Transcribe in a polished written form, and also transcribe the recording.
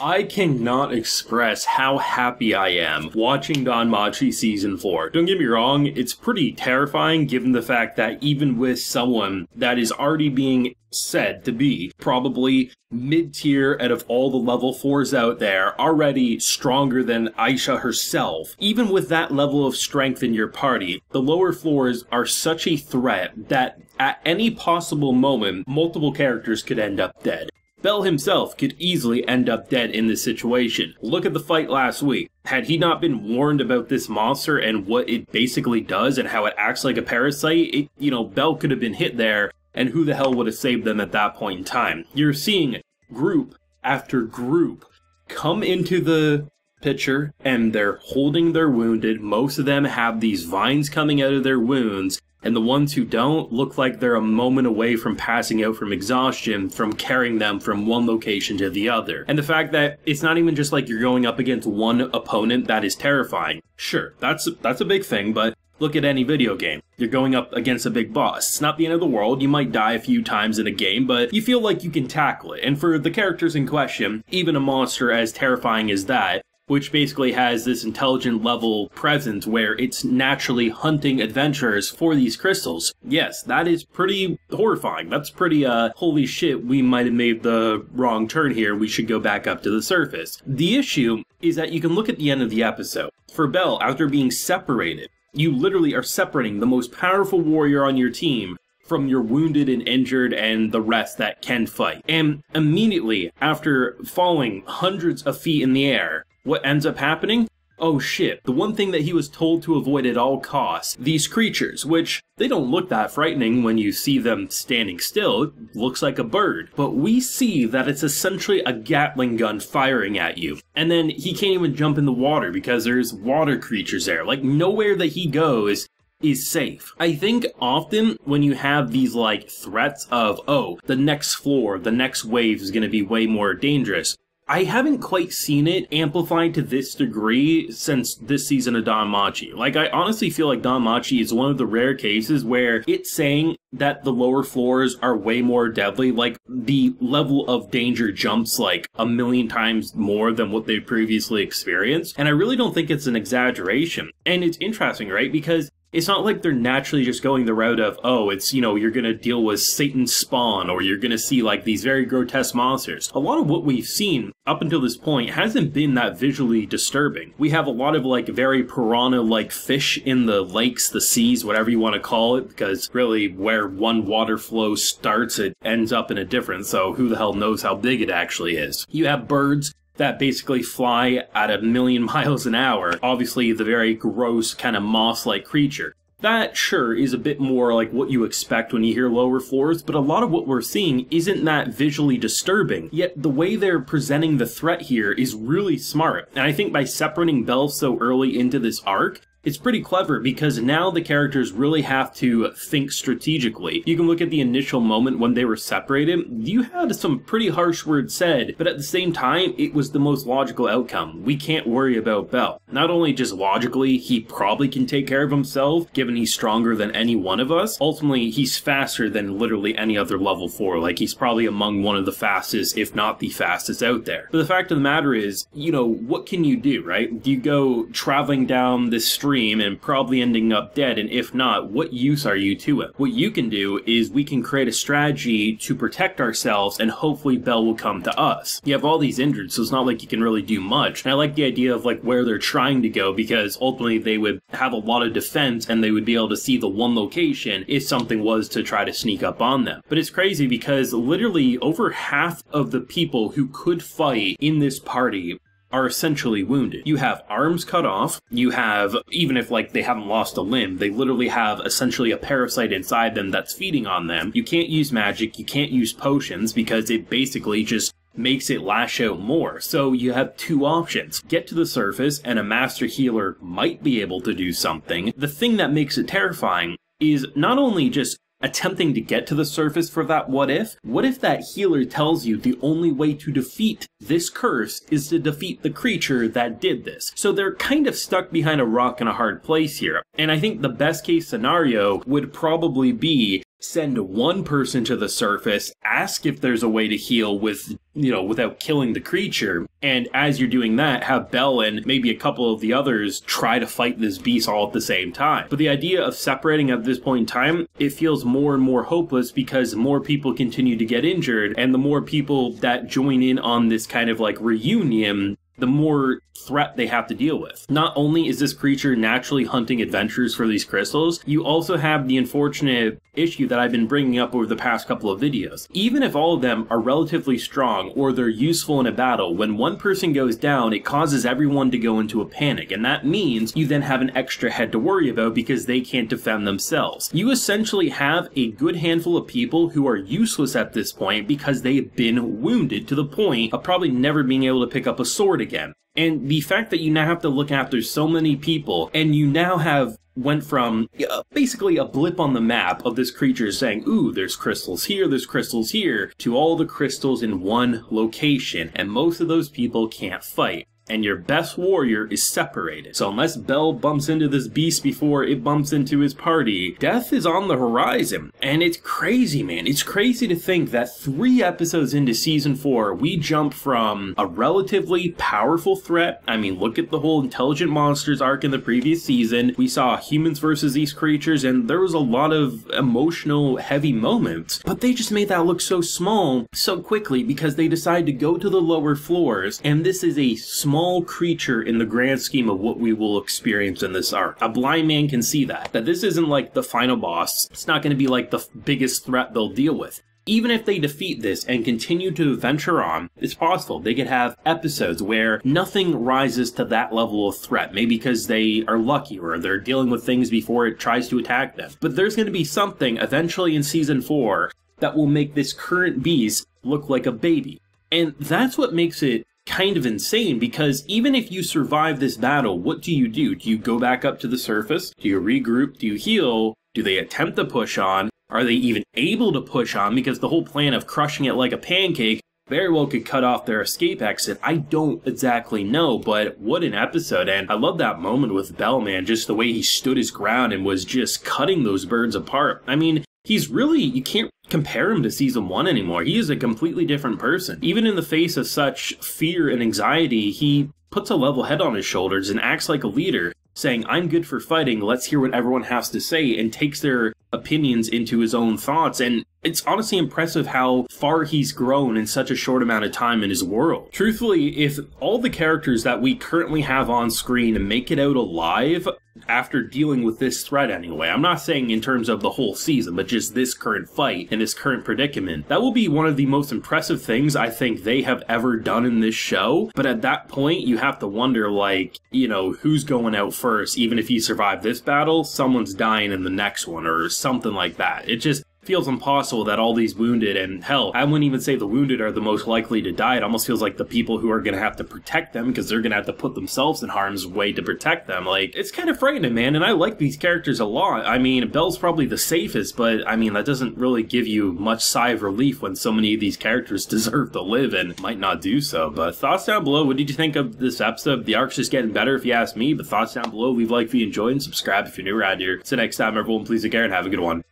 I cannot express how happy I am watching DanMachi Season 4. Don't get me wrong, it's pretty terrifying given the fact that even with someone that is already being said to be probably mid-tier out of all the level 4s out there, already stronger than Aisha herself, even with that level of strength in your party, the lower floors are such a threat that at any possible moment, multiple characters could end up dead. Bell himself could easily end up dead in this situation. Look at the fight last week. Had he not been warned about this monster and what it basically does and how it acts like a parasite, Bell could have been hit there, and who the hell would have saved them at that point in time? You're seeing group after group come into the picture, and they're holding their wounded. Most of them have these vines coming out of their wounds, and the ones who don't look like they're a moment away from passing out from exhaustion from carrying them from one location to the other. And the fact that it's not even just like you're going up against one opponent that is terrifying. Sure, that's a big thing, but look at any video game. You're going up against a big boss. It's not the end of the world. You might die a few times in a game, but you feel like you can tackle it. And for the characters in question, even a monster as terrifying as that, which basically has this intelligent level presence where it's naturally hunting adventurers for these crystals. Yes, that is pretty horrifying. That's pretty, holy shit, we might have made the wrong turn here. We should go back up to the surface. The issue is that you can look at the end of the episode. For Bell, after being separated, you literally are separating the most powerful warrior on your team from your wounded and injured and the rest that can fight. And immediately after falling hundreds of feet in the air, what ends up happening? Oh shit, the one thing that he was told to avoid at all costs, these creatures, which they don't look that frightening when you see them standing still, it looks like a bird. But we see that it's essentially a Gatling gun firing at you. And then he can't even jump in the water because there's water creatures there. Like nowhere that he goes is safe. I think often when you have these like threats of, oh, the next floor, the next wave is going to be way more dangerous, I haven't quite seen it amplified to this degree since this season of DanMachi. Like, I honestly feel like DanMachi is one of the rare cases where it's saying that the lower floors are way more deadly. Like, the level of danger jumps like a million times more than what they previously experienced. And I really don't think it's an exaggeration. And it's interesting, right? Because it's not like they're naturally just going the route of, oh, it's, you're gonna deal with Satan's spawn, or you're gonna see, like, these very grotesque monsters. A lot of what we've seen up until this point hasn't been that visually disturbing. We have a lot of, like, very piranha-like fish in the lakes, the seas, whatever you want to call it, because really, where one water flow starts, it ends up in a different, so who the hell knows how big it actually is. You have birds that basically fly at 1,000,000 miles an hour. Obviously, the very gross kind of moss-like creature. That, sure, is a bit more like what you expect when you hear lower floors, but a lot of what we're seeing isn't that visually disturbing. Yet, the way they're presenting the threat here is really smart. And I think by separating Bell so early into this arc, it's pretty clever because now the characters really have to think strategically. You can look at the initial moment when they were separated. You had some pretty harsh words said, but at the same time, it was the most logical outcome. We can't worry about Bell. Not only just logically, he probably can take care of himself, given he's stronger than any one of us. Ultimately, he's faster than literally any other level 4. Like, he's probably among one of the fastest, if not the fastest out there. But the fact of the matter is, what can you do, right? Do you go traveling down this stream and probably ending up dead, and if not, what use are you to it? What you can do is we can create a strategy to protect ourselves, and hopefully Bell will come to us. You have all these injured, so it's not like you can really do much. And I like the idea of like where they're trying to go, because ultimately they would have a lot of defense and they would be able to see the one location if something was to try to sneak up on them. But it's crazy because literally over half of the people who could fight in this party are essentially wounded. You have arms cut off, you have, even if like they haven't lost a limb, they literally have essentially a parasite inside them that's feeding on them. You can't use magic, you can't use potions because it basically just makes it lash out more. So you have two options. Get to the surface and a master healer might be able to do something. The thing that makes it terrifying is not only just attempting to get to the surface for that what if that healer tells you the only way to defeat this curse is to defeat the creature that did this? So they're kind of stuck behind a rock and a hard place here. And I think the best case scenario would probably be send one person to the surface, ask if there's a way to heal with, without killing the creature. And as you're doing that, have Bell and maybe a couple of the others try to fight this beast all at the same time. But the idea of separating at this point in time, it feels more and more hopeless because more people continue to get injured, and the more people that join in on this kind of like reunion, the more threat they have to deal with. Not only is this creature naturally hunting adventures for these crystals, you also have the unfortunate issue that I've been bringing up over the past couple of videos. Even if all of them are relatively strong or they're useful in a battle, when one person goes down, it causes everyone to go into a panic, and that means you then have an extra head to worry about because they can't defend themselves. You essentially have a good handful of people who are useless at this point because they've been wounded to the point of probably never being able to pick up a sword again. And the fact that you now have to look after so many people, and you now have went from basically a blip on the map of this creature saying, ooh, there's crystals here, to all the crystals in one location, and most of those people can't fight. And your best warrior is separated. So unless Bell bumps into this beast before it bumps into his party, death is on the horizon. And it's crazy, man. It's crazy to think that 3 episodes into season 4, we jump from a relatively powerful threat. I mean, look at the whole intelligent monsters arc in the previous season. We saw humans versus these creatures, and there was a lot of emotional, heavy moments. But they just made that look so small so quickly because they decided to go to the lower floors, and this is a small creature in the grand scheme of what we will experience in this arc. A blind man can see that this isn't like the final boss. It's not going to be like the biggest threat they'll deal with. Even if they defeat this and continue to venture on, it's possible they could have episodes where nothing rises to that level of threat, maybe because they are lucky or they're dealing with things before it tries to attack them. But there's going to be something eventually in season 4 that will make this current beast look like a baby. And that's what makes it kind of insane, because even if you survive this battle, what do? Do you go back up to the surface? Do you regroup? Do you heal? Do they attempt to push on? Are they even able to push on? Because the whole plan of crushing it like a pancake very well could cut off their escape exit. I don't exactly know, but what an episode. And I love that moment with Bell, man, just the way he stood his ground and was just cutting those birds apart. I mean, he's really, you can't compare him to season 1 anymore. He is a completely different person. Even in the face of such fear and anxiety, he puts a level head on his shoulders and acts like a leader, saying, I'm good for fighting, let's hear what everyone has to say, and takes their opinions into his own thoughts. And it's honestly impressive how far he's grown in such a short amount of time in his world. Truthfully, if all the characters that we currently have on screen make it out alive after dealing with this threat anyway, I'm not saying in terms of the whole season, but just this current fight and this current predicament, that will be one of the most impressive things I think they have ever done in this show. But at that point, you have to wonder, like, who's going out first? Even if you survive this battle, someone's dying in the next one or something like that. It just feels impossible that all these wounded, and hell, I wouldn't even say the wounded are the most likely to die. It almost feels like the people who are going to have to protect them, because they're going to have to put themselves in harm's way to protect them. Like, it's kind of frightening, man, and I like these characters a lot. I mean, Belle's probably the safest, but I mean, that doesn't really give you much sigh of relief when so many of these characters deserve to live and might not do so. But thoughts down below. What did you think of this episode? The arc's just getting better if you ask me, but thoughts down below. Leave a like if you enjoyed and subscribe if you're new around here. So next time, everyone, please take care and have a good one.